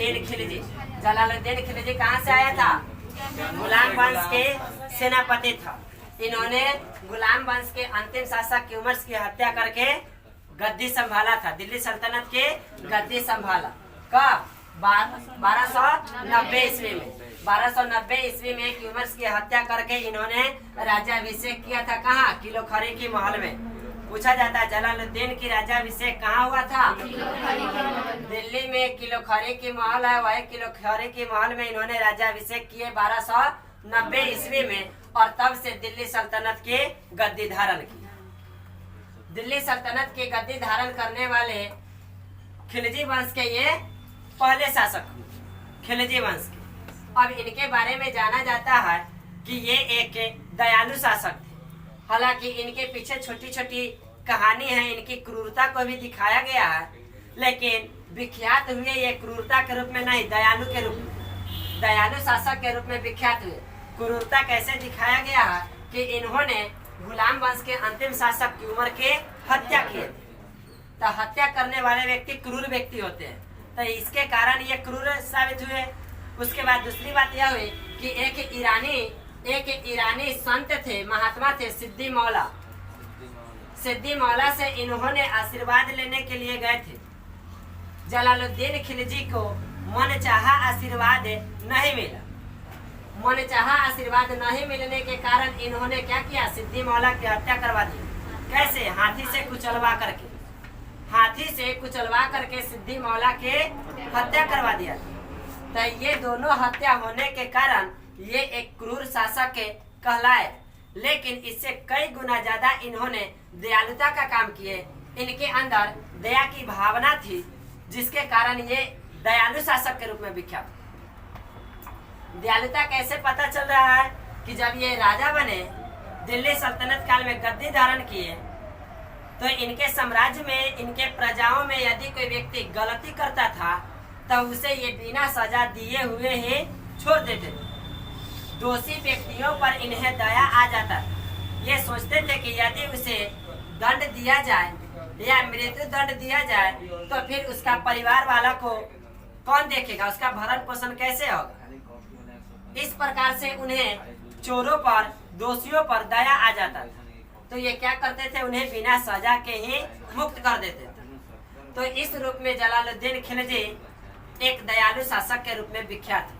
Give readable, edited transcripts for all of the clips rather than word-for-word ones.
जलालुद्दीन खिलजी। जलालुद्दीन खिलजी कहाँ से आया था? गुलाम वंश के सेनापति था। इन्होंने गुलाम वंश के अंतिम शासक क्यूमर्स की हत्या करके गद्दी संभाला था। दिल्ली सल्तनत के गद्दी संभाला कब? 1290 ईस्वी में। 1290 ईस्वी में क्यूमर्स की हत्या करके इन्होंने राज्याभिषेक किया था। कहाँ? किलोखरी की महल में। पूछा जाता है जलालुद्दीन की राज्याभिषेक कहाँ हुआ था? दिल्ली में किलोखरी की महल है, वही किलोखरी की महल में इन्होंने राज्याभिषेक किए 1290 ईस्वी में, और तब से दिल्ली सल्तनत के गद्दी धारण की। दिल्ली सल्तनत के गद्दी धारण करने वाले खिलजी वंश के ये पहले शासक हुए, खिलजी वंश के। अब इनके बारे में जाना जाता है कि ये एक दयालु शासक थे। हालांकि इनके पीछे छोटी छोटी कहानी है, इनकी क्रूरता को भी दिखाया गया है, लेकिन विख्यात हुए ये क्रूरता के रूप में नहीं, दयालु के रूप में, दयालु शासक के रूप में विख्यात हुए। क्रूरता कैसे दिखाया गया है कि इन्होंने गुलाम वंश के अंतिम शासक क्यूमर के हत्या किए थे। तो हत्या करने वाले व्यक्ति क्रूर व्यक्ति होते हैं, तो इसके कारण ये क्रूर साबित हुए। उसके बाद दूसरी बात यह हुई कि एक ईरानी संत थे, महात्मा थे, सिद्दी मौला। सिद्दी मौला से इन्होंने आशीर्वाद लेने के लिए गए थे। जलालुद्दीन खिलजी को मन चाहा आशीर्वाद नहीं मिला। मन चाहा आशीर्वाद नहीं मिलने के कारण इन्होंने क्या किया? सिद्दी मौला की हत्या करवा दी। कैसे? हाथी से कुचलवा करके, हाथी से कुचलवा करके सिद्दी मौला के हत्या करवा दिया। तो ये दोनों हत्या होने के कारण ये एक क्रूर शासक के कहलाए, लेकिन इससे कई गुना ज्यादा इन्होंने दयालुता का काम किए। इनके अंदर दया की भावना थी, जिसके कारण ये दयालु शासक के रूप में विख्यात। दयालुता कैसे पता चल रहा है कि जब ये राजा बने, दिल्ली सल्तनत काल में गद्दी धारण किए, तो इनके साम्राज्य में, इनके प्रजाओं में यदि कोई व्यक्ति गलती करता था तो उसे ये बिना सजा दिए हुए ही छोड़ देते थे। दोषी व्यक्तियों पर इन्हें दया आ जाता था। ये सोचते थे कि यदि उसे दंड दिया जाए या मृत्यु दंड दिया जाए तो फिर उसका परिवार वाला को कौन देखेगा, उसका भरण पोषण कैसे होगा। इस प्रकार से उन्हें चोरों पर, दोषियों पर दया आ जाता था, तो ये क्या करते थे? उन्हें बिना सजा के ही मुक्त कर देते थे। तो इस रूप में जलालुद्दीन खिलजी एक दयालु शासक के रूप में विख्यात है।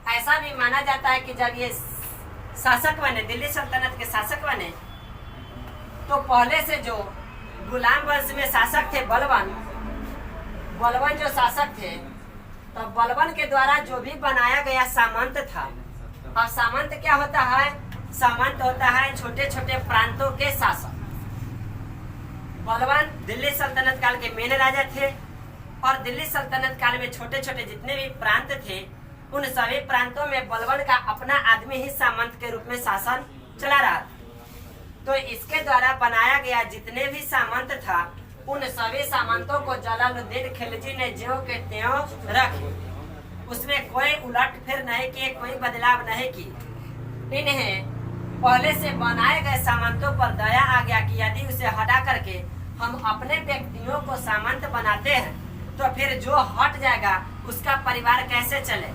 ऐसा भी माना जाता है कि जब ये शासक बने, दिल्ली सल्तनत के शासक बने, तो पहले से जो गुलाम वंश में शासक थे बलबन जो शासक थे, तो बलबन के द्वारा जो भी बनाया गया सामंत था। अब सामंत क्या होता है? सामंत होता है छोटे छोटे प्रांतों के शासक। बलबन दिल्ली सल्तनत काल के मेन राजा थे, और दिल्ली सल्तनत काल में छोटे छोटे जितने भी प्रांत थे, उन सभी प्रांतों में बलबन का अपना आदमी ही सामंत के रूप में शासन चला रहा था। तो इसके द्वारा बनाया गया जितने भी सामंत था, उन सभी सामंतों को जलालुद्दीन खिलजी ने ज्यों के त्यों रखे। उसमें कोई उलट फिर नहीं किए, कोई बदलाव नहीं की। इन्हें पहले से बनाए गए सामंतों पर दया आ गया कि यदि उसे हटा करके हम अपने व्यक्तियों को सामंत बनाते हैं तो फिर जो हट जाएगा उसका परिवार कैसे चले।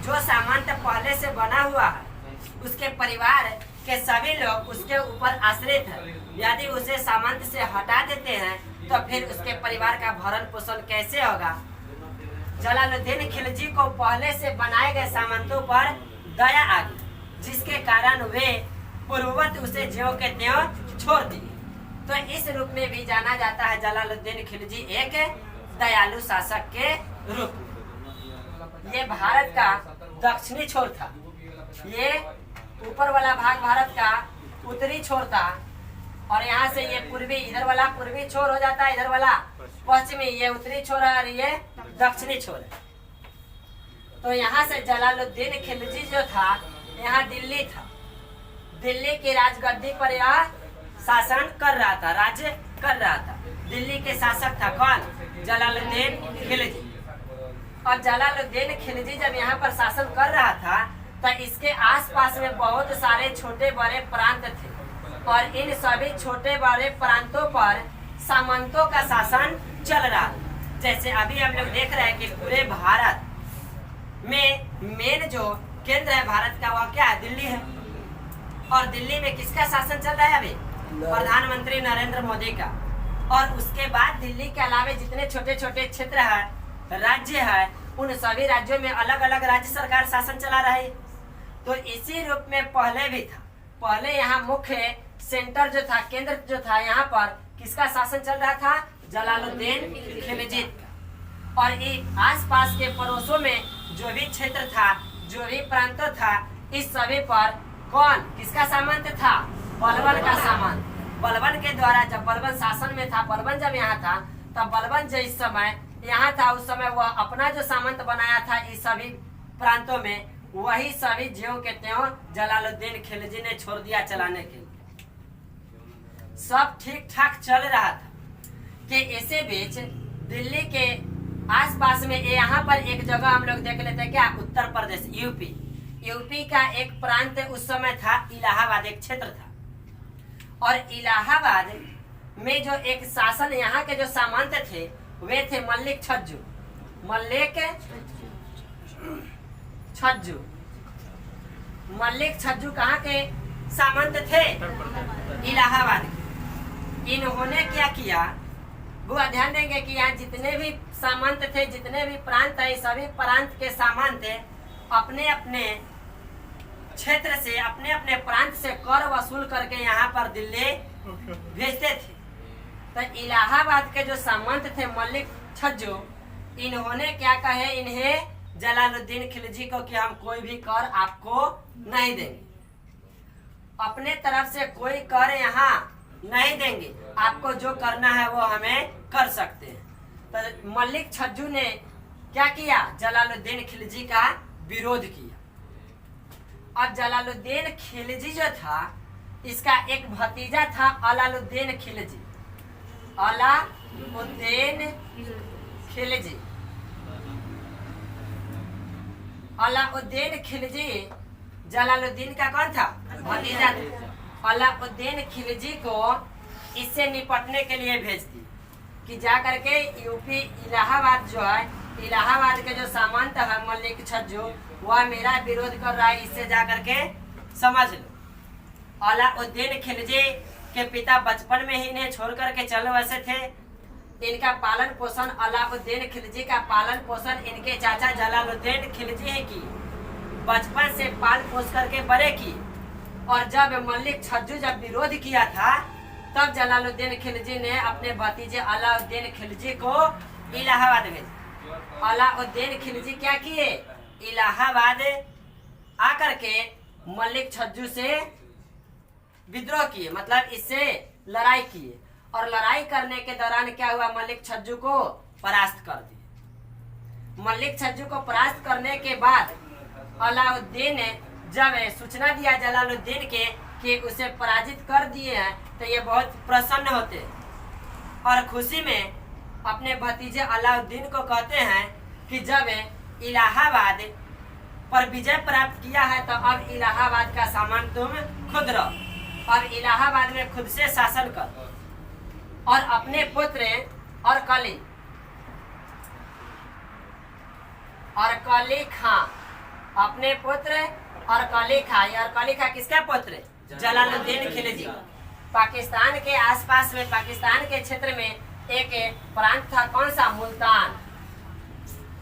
जो सामंत पहले से बना हुआ है, उसके परिवार के सभी लोग उसके ऊपर आश्रित हैं। यदि उसे सामंत से हटा देते हैं तो फिर उसके परिवार का भरण पोषण कैसे होगा। जलालुद्दीन खिलजी को पहले से बनाए गए सामंतों पर दया आ गई, जिसके कारण वे पूर्ववत उसे ज्यों के त्यों छोड़ दिए। तो इस रूप में भी जाना जाता है जलालुद्दीन खिलजी एक दयालु शासक के रूप में। ये भारत का दक्षिणी छोर था, ये ऊपर वाला भाग भारत का उत्तरी छोर था, और यहाँ से ये पूर्वी, इधर वाला पूर्वी छोर हो जाता है, इधर वाला पश्चिमी, ये उत्तरी छोर है और ये दक्षिणी छोर है। तो यहाँ से जलालुद्दीन खिलजी जो था, यहाँ दिल्ली था, दिल्ली की राजगद्दी पर यह शासन कर रहा था, राज्य कर रहा था। दिल्ली के शासक था कौन? जलालुद्दीन खिलजी। और जलालुद्दीन खिलजी जब यहाँ पर शासन कर रहा था तो इसके आसपास में बहुत सारे छोटे बड़े प्रांत थे, और इन सभी छोटे बड़े प्रांतों पर सामंतों का शासन चल रहा था। जैसे अभी हम लोग देख रहे हैं कि पूरे भारत में मेन जो केंद्र है भारत का वह क्या है? दिल्ली है। और दिल्ली में किसका शासन चल रहा है अभी? प्रधानमंत्री नरेंद्र मोदी का। और उसके बाद दिल्ली के अलावा जितने छोटे छोटे क्षेत्र है, राज्य है, उन सभी राज्यों में अलग अलग राज्य सरकार शासन चला रही। तो इसी रूप में पहले भी था। पहले यहाँ मुख्य सेंटर जो था, केंद्र जो था, यहाँ पर किसका शासन चल रहा था? जलालुद्दीन खिलजी का। और आसपास के पड़ोसों में जो भी क्षेत्र था, जो भी प्रांत था, इस सभी पर कौन किसका सामंत था? बलबन का सामंत। बलबन के द्वारा जब बलबन शासन में था, बलबन जब यहाँ था, तब बलबन जिस समय यहाँ था उस समय वह अपना जो सामंत बनाया था इस सभी प्रांतों में, वही सभी ज्यों के त्यों जलालुद्दीन खिलजी ने छोड़ दिया चलाने के लिए। सब ठीक ठाक चल रहा था कि इसी बीच दिल्ली के आसपास में यहाँ पर एक जगह हम लोग देख लेते हैं, क्या? उत्तर प्रदेश, यूपी। यूपी का एक प्रांत उस समय था इलाहाबाद, एक क्षेत्र था। और इलाहाबाद में जो एक शासन यहाँ के जो सामंत थे वे थे मल्लिक छज्जू। मल्लिक छज्जू। मल्लिक छज्जू कहाँ के सामंत थे? इलाहाबाद के। इन्होंने क्या किया? वो ध्यान देंगे कि यहाँ जितने भी सामंत थे, जितने भी प्रांत है, सभी प्रांत के सामंत अपने अपने क्षेत्र से, अपने अपने प्रांत से कर वसूल करके यहाँ पर दिल्ली भेजते थे। तो इलाहाबाद के जो सामंत थे मल्लिक छज्जू, इन्होंने क्या कहे इन्हें जलालुद्दीन खिलजी को कि हम कोई भी कर आपको नहीं देंगे, अपने तरफ से कोई कर यहाँ नहीं देंगे, आपको जो करना है वो हमें कर सकते हैं। तो मल्लिक छज्जू ने क्या किया? जलालुद्दीन खिलजी का विरोध किया। और जलालुद्दीन खिलजी जो था, इसका एक भतीजा था अलाउद्दीन खिलजी। अलाउद्दीन खिलजी। अलाउद्दीन खिलजी जलालुद्दीन का कौन था? भतीजा था। अलाउद्दीन खिलजी को इससे निपटने के लिए भेज दी कि जा करके यूपी इलाहाबाद जो है, इलाहाबाद के जो सामंत है मल्लिक छज्जू, वह मेरा विरोध कर रहा है, इससे जा करके समझ लो। अलाउद्दीन खिलजी के पिता बचपन में ही इन्हें छोड़ करके चल बसे थे। इनका पालन पोषण, अलाउद्दीन खिलजी का पालन पोषण इनके चाचा जलालुद्दीन खिलजी ही की। बचपन से पाल पोष करके बड़े की। और जब मल्लिक छज्जू जब विरोध किया था, तब जलालुद्दीन खिलजी ने अपने भतीजे अलाउद्दीन खिलजी को इलाहाबाद भेजा। अलाउद्दीन खिलजी क्या किए? इलाहाबाद आकर के मल्लिक छज्जू से विद्रोह किए, मतलब इससे लड़ाई किए। और लड़ाई करने के दौरान क्या हुआ? मल्लिक छज्जू को परास्त कर दिए। मल्लिक छज्जू को परास्त करने के बाद अलाउद्दीन ने जब सूचना दिया जलालुद्दीन के कि उसे पराजित कर दिए हैं, तो ये बहुत प्रसन्न होते और खुशी में अपने भतीजे अलाउद्दीन को कहते हैं कि जब इलाहाबाद पर विजय प्राप्त किया है तो अब इलाहाबाद का सामान तुम खुद रहो, अब इलाहाबाद में खुद से शासन कर। और अपने पुत्र अरकली खां, अपने पुत्र अरकली खां, ये अरकली खां किसका पुत्र? जलालुद्दीन खिलजी। पाकिस्तान के आसपास में, पाकिस्तान के क्षेत्र में एक प्रांत था, कौन सा? मुल्तान।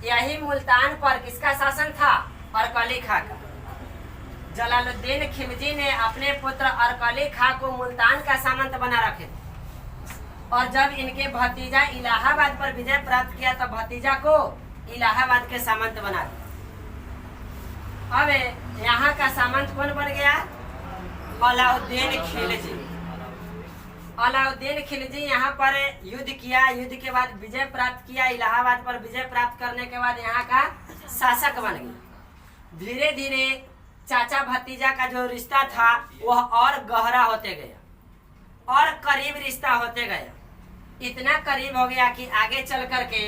यही मुल्तान पर किसका शासन था? अरकली खां का। जलालुद्दीन खिलजी ने अपने पुत्र अरकली खां को मुल्तान का सामंत बना रखे। और जब इनके भतीजा इलाहाबाद पर विजय प्राप्त किया तब भतीजा को इलाहाबाद के सामंत बना दिया। अब यहाँ का सामंत कौन बन गया? अलाउद्दीन खिलजी। अलाउद्दीन खिलजी यहाँ पर युद्ध किया, युद्ध के बाद विजय प्राप्त किया, इलाहाबाद पर विजय प्राप्त करने के बाद यहाँ का शासक बन गया। धीरे धीरे चाचा भतीजा का जो रिश्ता था वह और गहरा होते गया और करीब रिश्ता होते गया। इतना करीब हो गया कि आगे चल करके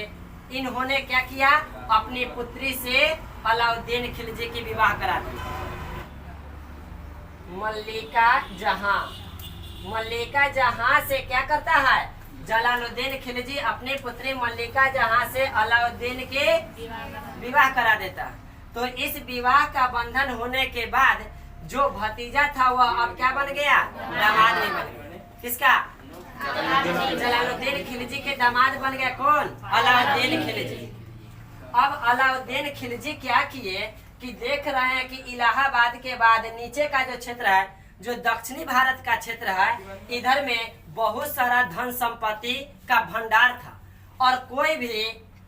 इन्होंने क्या किया? अपनी पुत्री से अलाउद्दीन खिलजी की विवाह करा दिया। मल्लिका जहां। मल्लिका जहां से क्या करता है? जलालुद्दीन खिलजी अपनी पुत्री मल्लिका जहां से अलाउद्दीन के विवाह करा देता। तो इस विवाह का बंधन होने के बाद जो भतीजा था वह अब क्या बन गया? दामाद नहीं बन गया। किसका? जलालुद्दीन खिलजी के दामाद बन गया कौन? अलाउद्दीन खिलजी। अब अलाउद्दीन खिलजी क्या किए कि देख रहे हैं कि इलाहाबाद के बाद नीचे का जो क्षेत्र है, जो दक्षिणी भारत का क्षेत्र है, इधर में बहुत सारा धन संपत्ति का भंडार था और कोई भी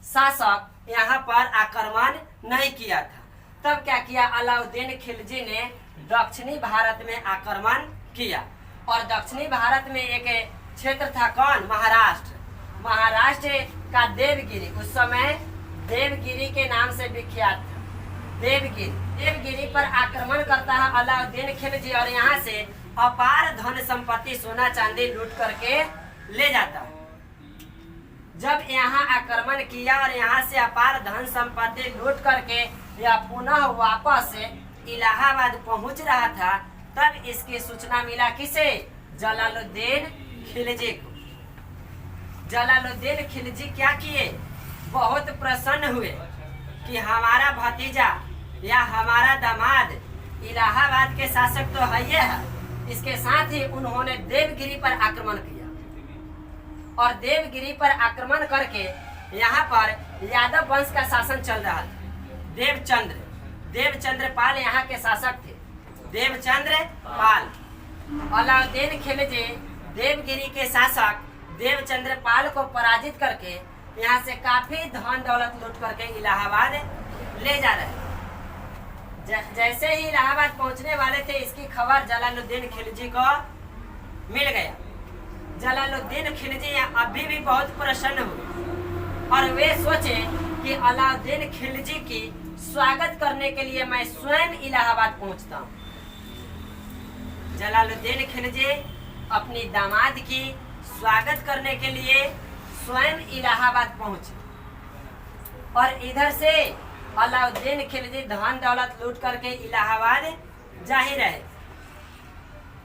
शासक यहाँ पर आक्रमण नहीं किया था। तब क्या किया? अलाउद्दीन खिलजी ने दक्षिणी भारत में आक्रमण किया और दक्षिणी भारत में एक क्षेत्र था कौन? महाराष्ट्र। महाराष्ट्र का देवगिरी उस समय देवगिरी के नाम से विख्यात था। देवगिरी पर आक्रमण करता है अलाउद्दीन खिलजी और यहाँ से अपार धन संपत्ति सोना चांदी लूट करके ले जाता है। जब यहाँ आक्रमण किया और यहाँ से अपार धन संपत्ति लूट करके यह पुनः वापस इलाहाबाद पहुंच रहा था, तब इसकी सूचना मिला किसे? जलालुद्दीन खिलजी को। जलालुद्दीन खिलजी क्या किए? बहुत प्रसन्न हुए कि हमारा भतीजा या हमारा दामाद इलाहाबाद के शासक तो है ही है। इसके साथ ही उन्होंने देवगिरी पर आक्रमण किया और देवगिरी पर आक्रमण करके यहाँ पर यादव वंश का शासन चल रहा था। देवचंद्र पाल यहाँ के शासक थे। देवचंद्र पाल। अलाउद्दीन खिलजी देवगिरी के शासक देवचंद्र पाल को पराजित करके यहाँ से काफी धन दौलत लूट करके इलाहाबाद ले जा रहे। जैसे ही इलाहाबाद पहुंचने वाले थे, इसकी खबर जलालुद्दीन खिलजी को मिल गया। जलालुद्दीन खिलजी अभी भी बहुत प्रसन्न हुए और वे सोचे कि अलाउद्दीन खिलजी की स्वागत करने के लिए मैं स्वयं इलाहाबाद पहुंचता हूं। जलालुद्दीन खिलजी अपनी दामाद की स्वागत करने के लिए स्वयं इलाहाबाद पहुंचे और इधर से अलाउद्दीन खिलजी धन दौलत लूट करके इलाहाबाद जा ही रहे।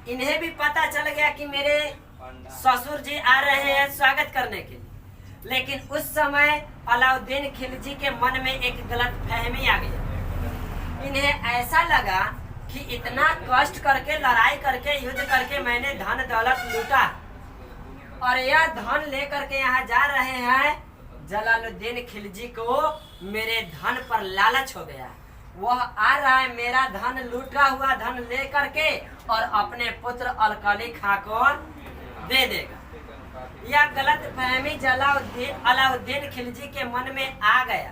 इन्हें भी पता चल गया कि मेरे ससुर जी आ रहे हैं स्वागत करने के लिए, लेकिन उस समय अलाउद्दीन खिलजी के मन में एक गलत फहमी आ गई। इन्हें ऐसा लगा कि इतना कष्ट करके लड़ाई करके युद्ध करके मैंने धन दौलत लूटा और यह धन लेकर के यहाँ जा रहे हैं। जलालुद्दीन खिलजी को मेरे धन पर लालच हो गया। वह आ रहा है मेरा धन लूटा हुआ धन ले करके और अपने पुत्र अलकली खां को दे देगा। यह गलत फहमी अलाउद्दीन खिलजी के मन में आ गया,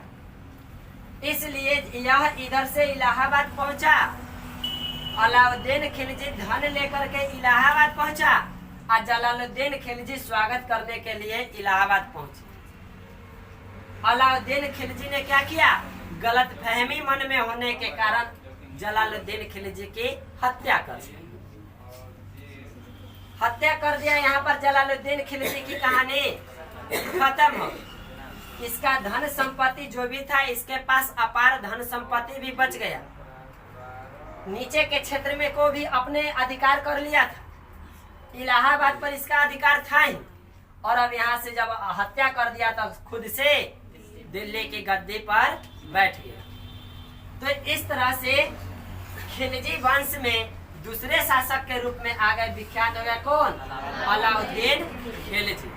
इसलिए यह इधर से इलाहाबाद पहुंचा। अलाउद्दीन खिलजी धन लेकर के इलाहाबाद पहुंचा और जलालुद्दीन खिलजी स्वागत करने के लिए इलाहाबाद पहुंचे। अलाउद्दीन खिलजी ने क्या किया? गलत फहमी मन में होने के कारण जलालुद्दीन खिलजी की हत्या कर दिया। यहाँ पर जलालुद्दीन खिलजी की कहानी खत्म हो। इसका धन संपत्ति जो भी था, इसके पास अपार धन संपत्ति भी बच गया। नीचे के क्षेत्र में को भी अपने अधिकार कर लिया था। इलाहाबाद पर इसका अधिकार था ही और अब यहाँ से जब हत्या कर दिया तो खुद से दिल्ली की गद्दी पर बैठ गया। तो इस तरह से खिलजी वंश में दूसरे शासक के रूप में आ गए। विख्यात हो गया कौन? अलाउद्दीन खिलजी।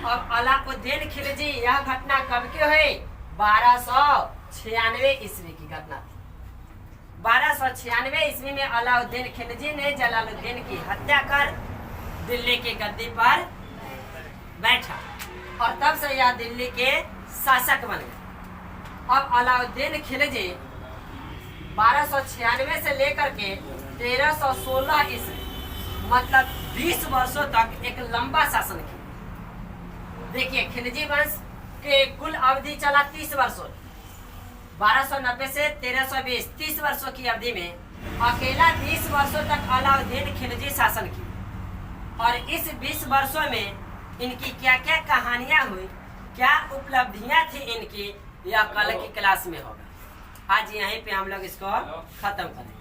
अब अलाउद्दीन खिलजी, यह घटना कब की हुई? 1296 ईस्वी की घटना थी। 1296 ईस्वी में अलाउद्दीन खिलजी ने जलालुद्दीन की हत्या कर दिल्ली की गद्दी पर बैठा और तब से यह दिल्ली के शासक बन गए। अब अलाउद्दीन खिलजी 1296 से लेकर के 1316 ईस्वी मतलब 20 वर्षों तक एक लंबा शासन किया। देखिए, खिलजी वंश के कुल अवधि चला 30 वर्षों। 1290 से 1320 30 वर्षों की अवधि में अकेला 20 वर्षों तक अलाउद्दीन खिलजी शासन किया। और इस 20 वर्षों में इनकी क्या क्या कहानियां हुई, क्या उपलब्धियां थी इनकी, यह कल की क्लास में होगा। आज यहीं पे हम लोग इसको खत्म करें।